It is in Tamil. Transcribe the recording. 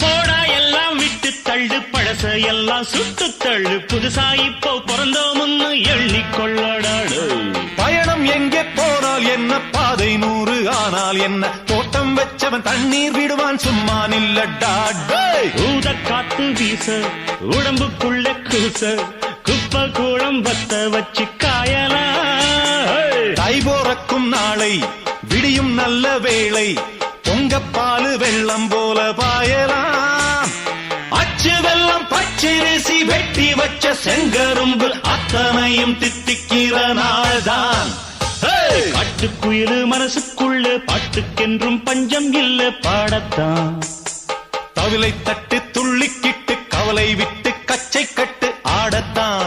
போடா எல்லாம் விட்டு தள்ளு பழச எல்லாம் சுட்டு தள்ளு புதுசா இப்போ பிறந்தோம்னு எண்ணிக்கொள்ளடாடு பயணம் எங்கே போனால் என்ன பாதை 100 ஆனால் என்ன தோட்டம் வச்சவன் தண்ணீர் விடுவான் சும்மா நில்லடா ஊத காத்து வீச உடம்புக்குள்ள கூச குப்பை கூடம் வத்த வச்சு காயலாம் தை போறக்கும் நாளை விடியும் நல்ல வேளை பொங்கப்பாலு வெள்ளம் போல பாயலாம் அச்சு வெள்ளம் பச்சரிசி வெட்டி வச்ச செங்கரும்பு அத்தனையும் தித்திக்கிற நாள்தான் காட்டுக்குயிலு மனசுக்குள்ள பாட்டுக்கென்றும் பஞ்சம் இல்ல பாடத்தான் தவிலை தட்டு துள்ளிக்கிட்டு கவலை விட்டு கச்சை கட்டு ஆடத்தான்